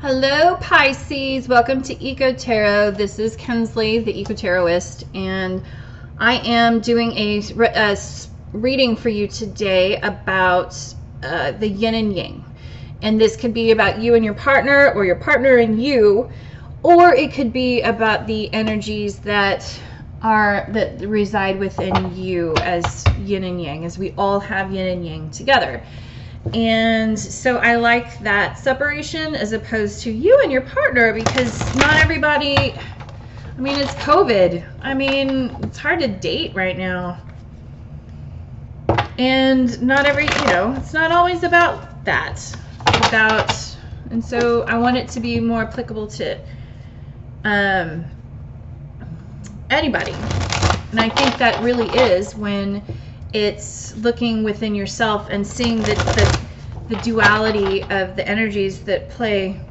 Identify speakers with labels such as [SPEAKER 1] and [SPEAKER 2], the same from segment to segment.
[SPEAKER 1] Hello Pisces, welcome to Eco Tarot. This is Kensley, the Eco Tarotist, and I am doing a reading for you today about the yin and yang. And this could be about you and your partner, or your partner and you, or it could be about the energies that reside within you as yin and yang, as we all have yin and yang together. And so I like that separation as opposed to you and your partner, because not everybody, I mean, it's COVID. I mean, it's hard to date right now. And not every, it's not always about that. And so I want it to be more applicable to anybody. And I think that really is when it's looking within yourself and seeing the duality of the energies that play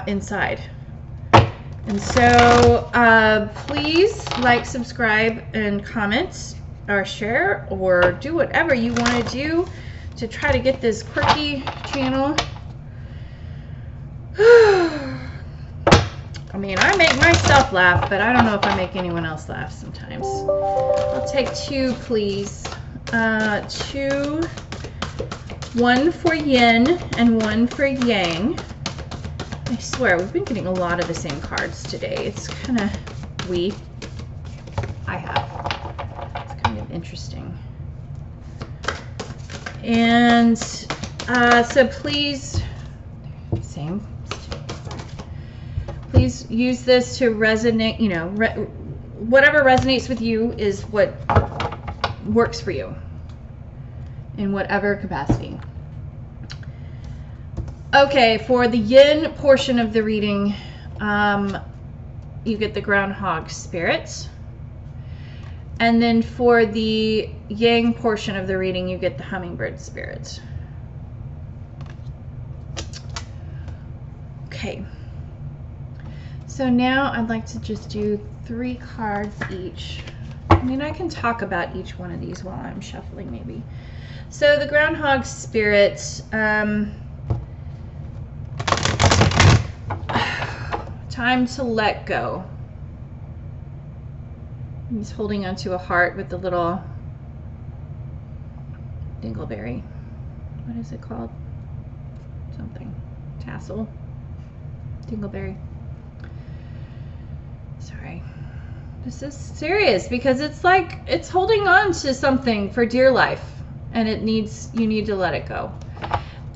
[SPEAKER 1] inside. And so please like, subscribe, and comment, or share, or do whatever you want to do to try to get this quirky channel. I mean, I make myself laugh, but I don't know if I make anyone else laugh sometimes. I'll take two, please. Two. One for yin and one for yang. I swear, we've been getting a lot of the same cards today. It's kind of I have. It's kind of interesting. And so please, same. Please use this to resonate, whatever resonates with you is what works for you in whatever capacity. Okay, for the yin portion of the reading, you get the groundhog spirit. And then for the yang portion of the reading, you get the hummingbird spirit. Okay. So now I'd like to just do 3 cards each. I mean, I can talk about each one of these while I'm shuffling maybe. So the groundhog spirit, time to let go. He's holding onto a heart with the little dingleberry. What is it called? Something. Tassel. Dingleberry. Sorry. This is serious because it's like it's holding on to something for dear life, and you need to let it go.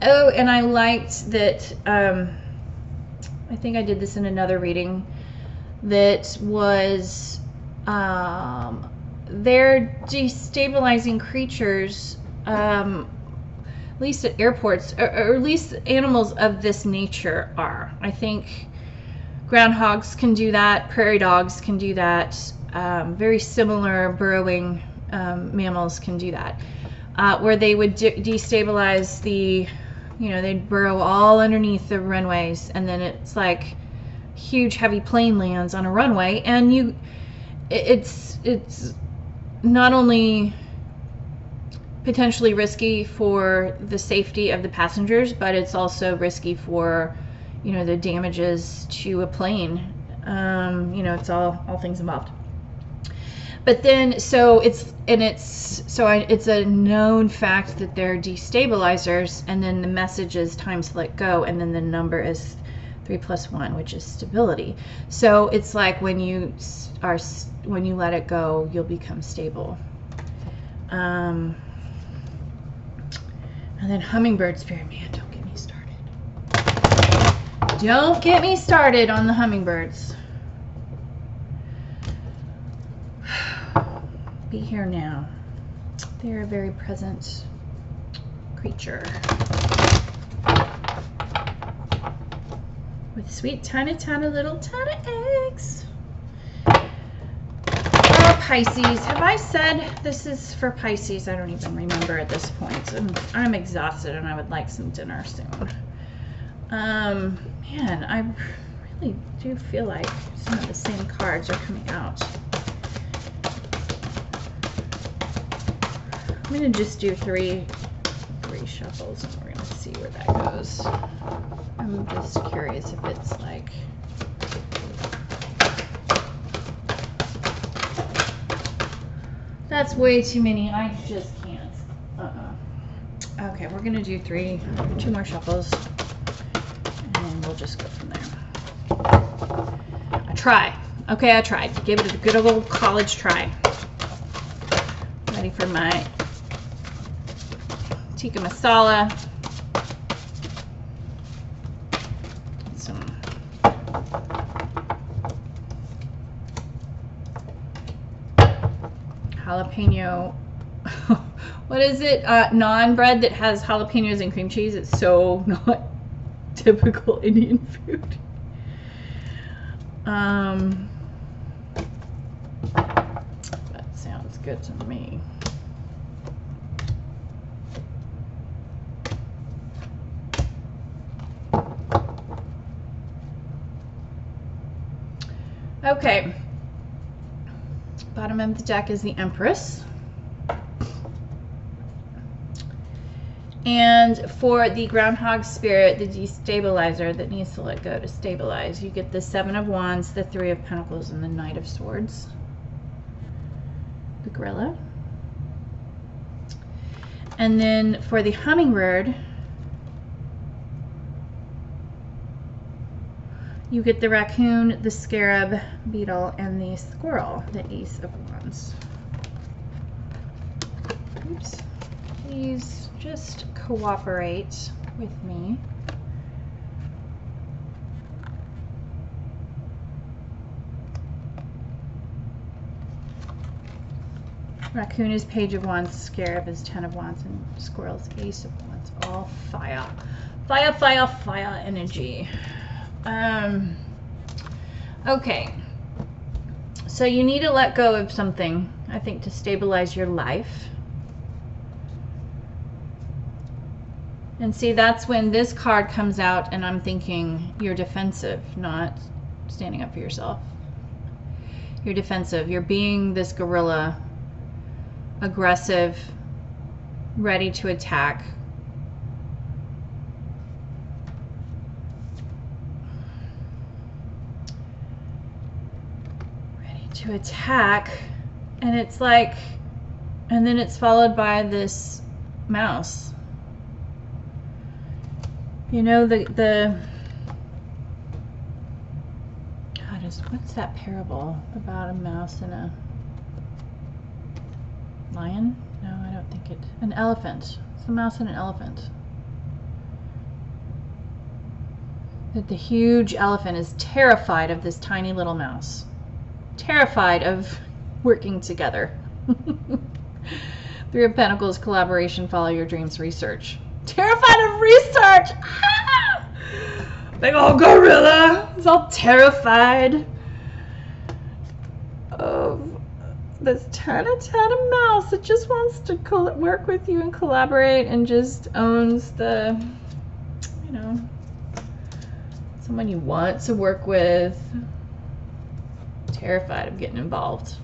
[SPEAKER 1] Oh, and I liked that, I think I did this in another reading, that was they're destabilizing creatures, at least at airports, or at least animals of this nature are. I think groundhogs can do that. Prairie dogs can do that. Very similar burrowing mammals can do that. Where they would destabilize they'd burrow all underneath the runways, and then it's like huge heavy plane lands on a runway, and it's not only potentially risky for the safety of the passengers, but it's also risky for the damages to a plane. It's all things involved. But then, it's a known fact that they're destabilizers, and then the message is time to let go, and then the number is 3 + 1, which is stability. So it's like when you let it go, you'll become stable. And then hummingbird spirit, man, don't get me started. Don't get me started on the hummingbirds. Be here now. They're a very present creature with sweet, tiny little eggs. Oh, Pisces. Have I said this is for Pisces? I don't even remember at this point. I'm exhausted and I would like some dinner soon. Man, I really do feel like some of the same cards are coming out. I'm going to just do three shuffles, and we're going to see where that goes. I'm just curious if it's like... That's way too many. I just can't. Okay, we're gonna do two more shuffles, and then we'll just go from there. I try. Okay, I tried. Give it a good old college try. Ready for my tikka masala. Some jalapeno. What is it? Naan bread that has jalapenos and cream cheese. It's so not typical Indian food. That sounds good to me. Okay. Bottom of the deck is the Empress. And for the Groundhog Spirit, the destabilizer that needs to let go to stabilize, you get the Seven of Wands, the Three of Pentacles, and the Knight of Swords. The Gorilla. And then for the Hummingbird, you get the Raccoon, the Scarab, Beetle, and the Squirrel, the Ace of Wands. Oops. Please just cooperate with me. Raccoon is Page of Wands, Scarab is Ten of Wands, and Squirrel is Ace of Wands. All fire. Fire, fire, fire energy. Okay. So you need to let go of something, I think, to stabilize your life. And see, that's when this card comes out and I'm thinking you're defensive, not standing up for yourself. You're defensive. You're being this gorilla, aggressive, ready to attack. Ready to attack. And it's like, and then it's followed by this mouse. You know, God, what's that parable about a mouse and a lion? No, I don't think it. An elephant. It's a mouse and an elephant. That the huge elephant is terrified of this tiny little mouse. Terrified of working together. Three of Pentacles, collaboration, follow your dreams, research. Terrified of research. Ah! Big old gorilla is all terrified of this tiny mouse that just wants to work with you and collaborate and just owns the, you know, someone you want to work with. Terrified of getting involved.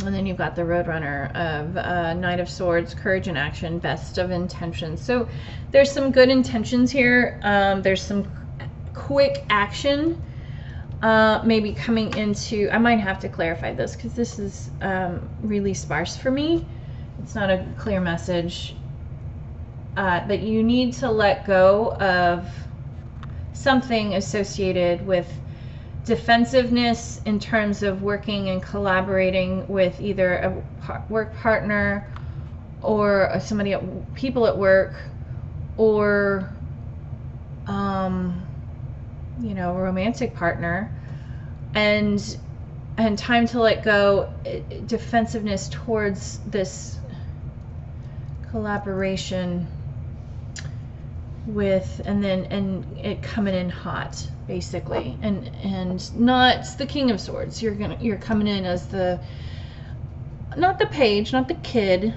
[SPEAKER 1] And then you've got the Roadrunner of Knight of Swords, courage and action, best of intentions. So there's some good intentions here. There's some quick action maybe coming into, I might have to clarify this because this is really sparse for me. It's not a clear message. But you need to let go of something associated with defensiveness in terms of working and collaborating with either a work partner or somebody, people at work, or you know, a romantic partner, and time to let go, defensiveness towards this collaboration with, and it coming in hot, basically, and not the King of Swords. You're coming in as the, not the page, not the kid,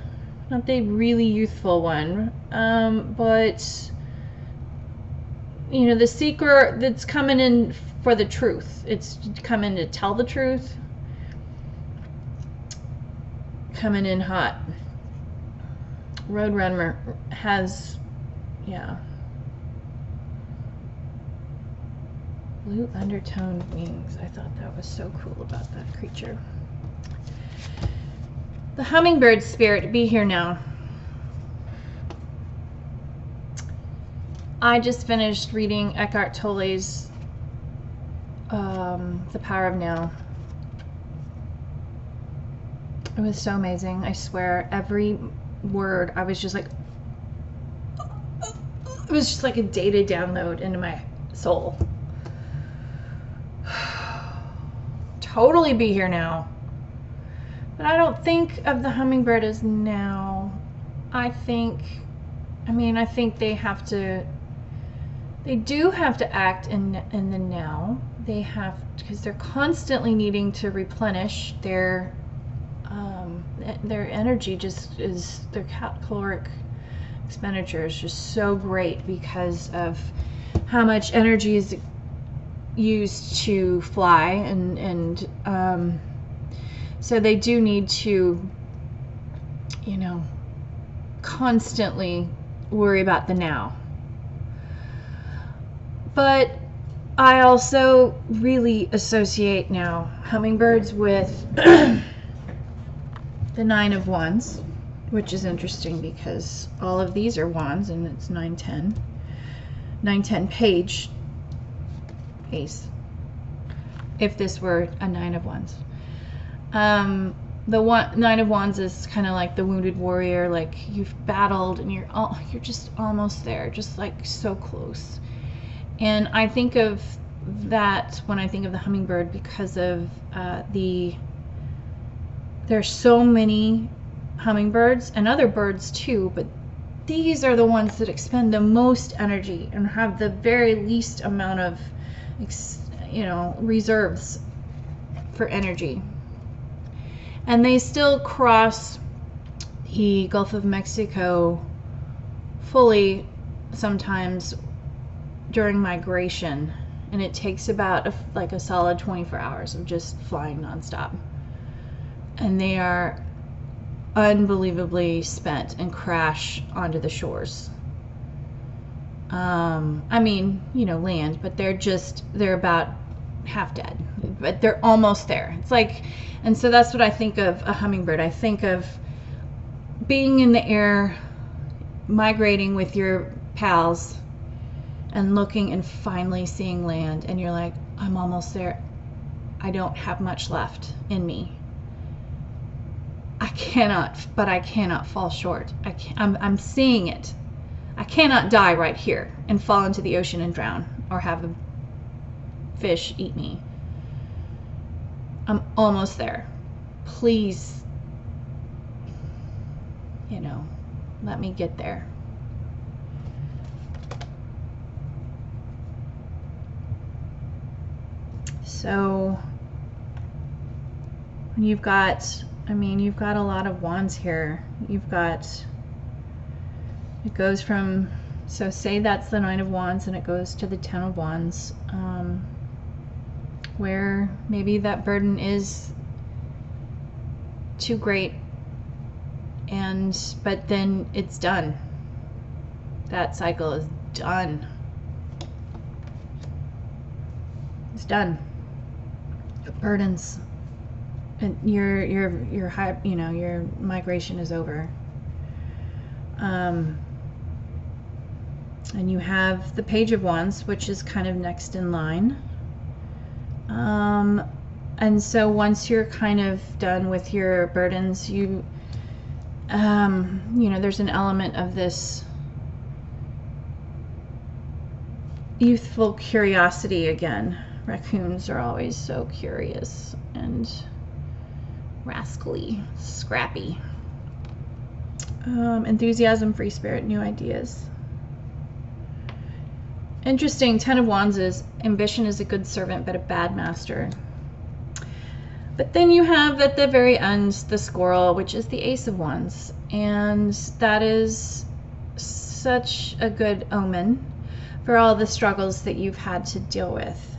[SPEAKER 1] not the really youthful one, but you know, the seeker that's coming in for the truth. It's coming to tell the truth, coming in hot. Roadrunner has yeah. Blue undertoned wings. I thought that was so cool about that creature. The hummingbird spirit, be here now. I just finished reading Eckhart Tolle's The Power of Now. It was so amazing. I swear, every word, I was just like, it was just like a data download into my soul. Totally be here now. But I don't think of the hummingbird as now. I think they have to, they do have to act in the now. They have, because they're constantly needing to replenish their energy. Just is, their caloric expenditure is just so great because of how much energy is used to fly, and so they do need to, you know, constantly worry about the now. But I also really associate now hummingbirds with the Nine of Wands, which is interesting because all of these are wands, and it's 9-10 page ace, if this were a Nine of Wands. The Nine of Wands is kind of like the wounded warrior, like you've battled and you're just almost there, just like so close. And I think of that when I think of the hummingbird because of there's so many hummingbirds and other birds too, but these are the ones that expend the most energy and have the very least amount of reserves for energy. And they still cross the Gulf of Mexico fully sometimes during migration, and it takes about a solid 24 hours of just flying nonstop. And they are unbelievably spent and crash onto the shores. Land, but they're about half dead, but they're almost there. It's like, and so that's what I think of a hummingbird. I think of being in the air, migrating with your pals, and looking and finally seeing land, and you're like, I'm almost there. I don't have much left in me. I cannot fall short. I'm seeing it. I cannot die right here and fall into the ocean and drown, or have a fish eat me. I'm almost there. Please, let me get there. So you've got a lot of wands here. It goes from, so say that's the Nine of Wands, and it goes to the Ten of Wands, where maybe that burden is too great, but then it's done. That cycle is done. It's done. The burdens, and your high, your migration is over. And you have the Page of Wands, which is kind of next in line. And so once you're kind of done with your burdens, there's an element of this youthful curiosity again. Raccoons are always so curious and rascally, scrappy. Enthusiasm, free spirit, new ideas. Interesting. Ten of Wands is ambition is a good servant but a bad master. But then you have at the very end the squirrel, which is the Ace of Wands, and that is such a good omen for all the struggles that you've had to deal with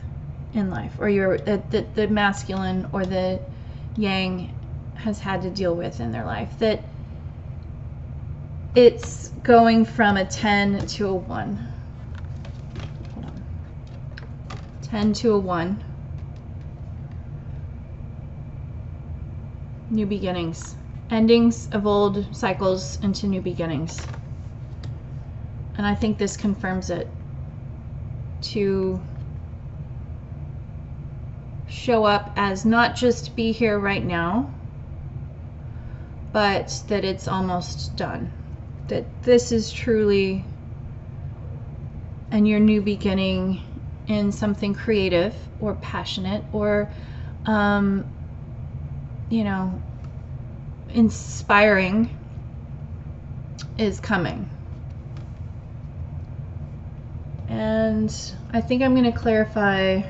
[SPEAKER 1] in life, or the masculine or the yang has had to deal with in their life, that it's going from a 10 to a 1. Hold on. 10 to a 1. New beginnings. Endings of old cycles into new beginnings. And I think this confirms it. To show up as not just be here right now, but that it's almost done. That this is truly and your new beginning in something creative or passionate or you know, inspiring is coming. And I think I'm going to clarify,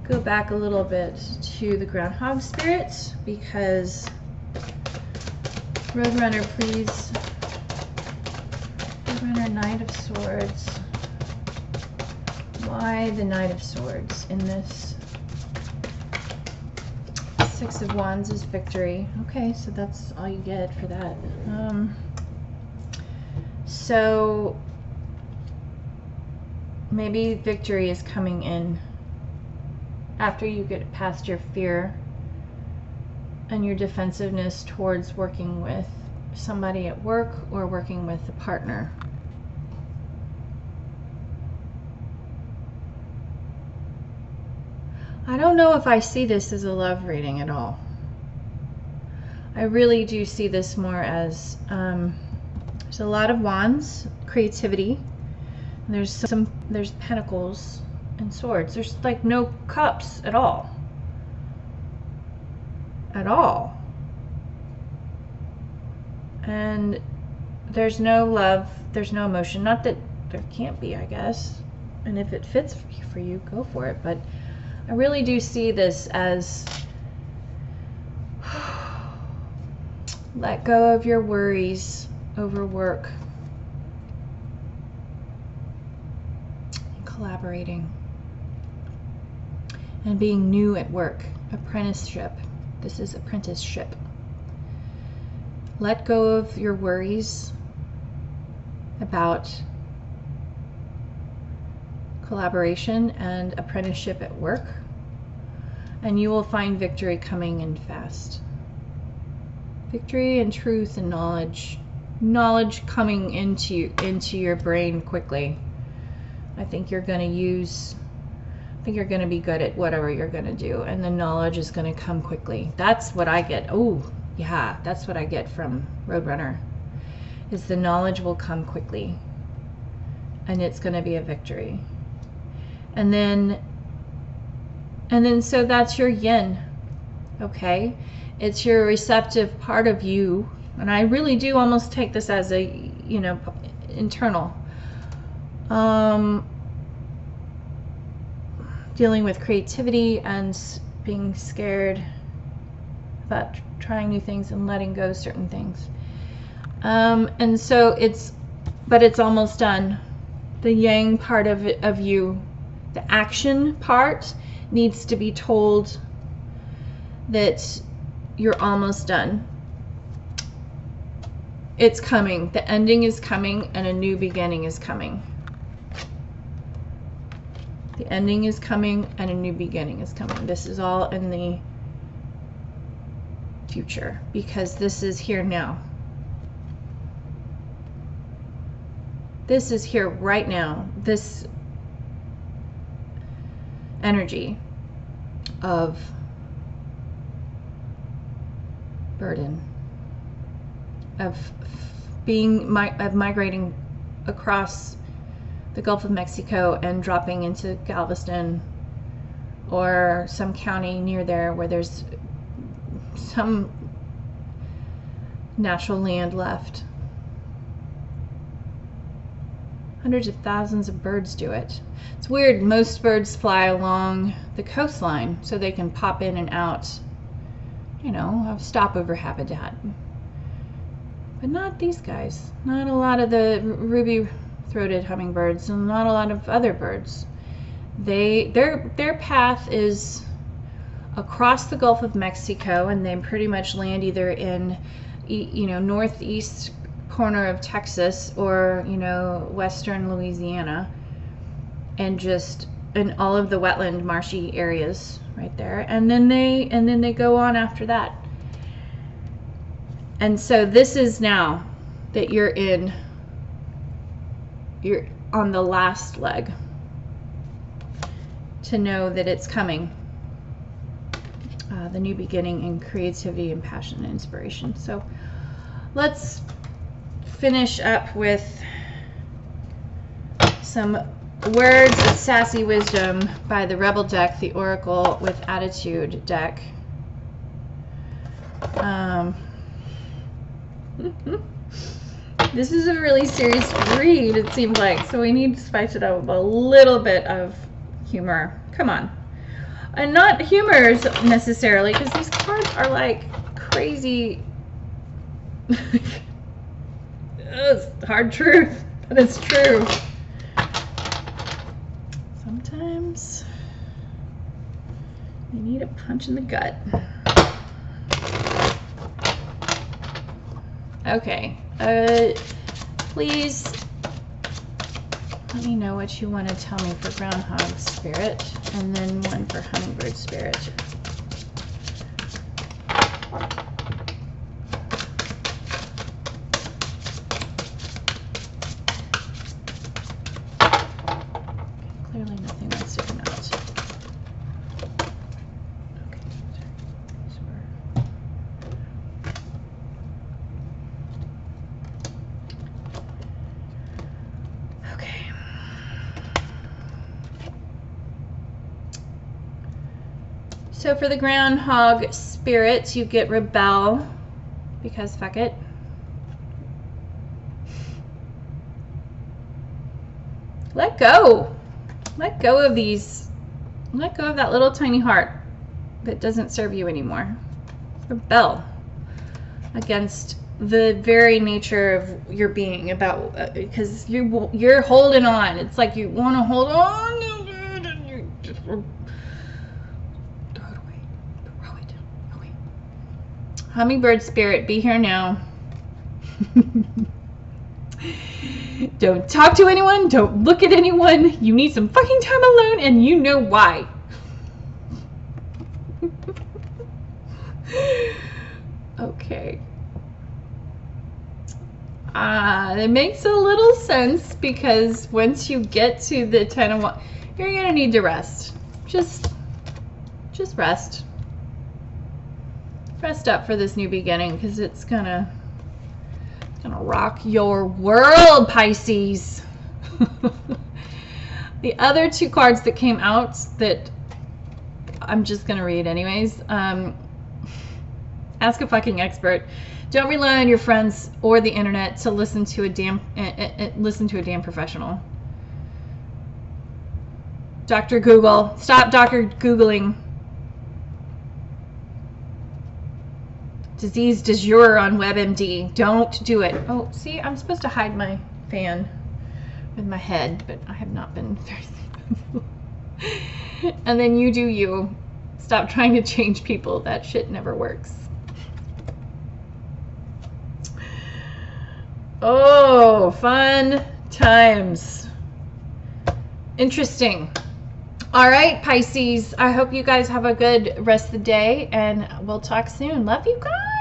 [SPEAKER 1] go back a little bit to the groundhog spirit, because Roadrunner, please. Roadrunner, Knight of Swords. Why the Knight of Swords in this? Six of Wands is victory. Okay, so that's all you get for that. So maybe victory is coming in after you get past your fear and your defensiveness towards working with somebody at work or working with a partner. I don't know if I see this as a love reading at all. I really do see this more as there's a lot of wands, creativity. And there's pentacles and swords. There's like no cups at all. At all. And there's no love, there's no emotion. Not that there can't be, I guess. And if it fits for you, go for it. But I really do see this as let go of your worries over work. And collaborating. And being new at work. Apprenticeship. This is apprenticeship. Let go of your worries about collaboration and apprenticeship at work, and you will find victory coming in fast. Victory and truth and knowledge coming into your brain quickly. I think you're going to be good at whatever you're going to do, and the knowledge is going to come quickly. That's what I get. Oh yeah, that's what I get from Roadrunner, is the knowledge will come quickly and it's going to be a victory. And then so that's your yin. Okay, it's your receptive part of you, and I really do almost take this as a, you know, internal dealing with creativity and being scared about trying new things and letting go of certain things. And so it's almost done. The yang part of you, the action part, needs to be told that you're almost done. It's coming. The ending is coming and a new beginning is coming. The ending is coming and a new beginning is coming. This is all in the future because this is here now. This is here right now. This energy of burden, of migrating across the Gulf of Mexico and dropping into Galveston or some county near there where there's some natural land left. Hundreds of thousands of birds do it. It's weird, most birds fly along the coastline so they can pop in and out, you know, of stopover habitat. But not these guys. Not a lot of the ruby-throated hummingbirds and not a lot of other birds. Their path is across the Gulf of Mexico, and they pretty much land either in you know, northeast corner of Texas, or, you know, western Louisiana, and just in all of the wetland marshy areas right there, and then they go on after that. And so this is now that you're on the last leg, to know that it's coming, the new beginning in creativity and passion and inspiration. So let's finish up with some words of sassy wisdom by the Rebel deck, the Oracle with Attitude deck. This is a really serious read, it seems like, so we need to spice it up with a little bit of humor. Come on. And not humors necessarily, because these cards are like crazy. It's hard truth, but it's true. Sometimes you need a punch in the gut. Okay, please let me know what you want to tell me for Groundhog Spirit, and then one for Hummingbird Spirit. Clearly nothing wants to come out. So for the Groundhog Spirit, you get Rebel, because fuck it. Let go. Let go of these. Let go of that little tiny heart that doesn't serve you anymore. Rebel against the very nature of your being, about because you're holding on. It's like you want to hold on, and you just Hummingbird Spirit, be here now. Don't talk to anyone. Don't look at anyone. You need some fucking time alone, and you know why. Okay. It makes a little sense, because once you get to the 10 of Wands, you're going to need to rest. Just rest. Rest up for this new beginning, because it's gonna rock your world, Pisces. The other two cards that came out that I'm just gonna read anyways. Ask a fucking expert. Don't rely on your friends or the internet to listen to a damn professional. Dr. Google, stop Dr. Googling. Disease du jour on WebMD. Don't do it. Oh, see, I'm supposed to hide my fan with my head, but I have not been very successful. And then you do you. Stop trying to change people. That shit never works. Oh, fun times. Interesting. All right, Pisces, I hope you guys have a good rest of the day, and we'll talk soon. Love you guys.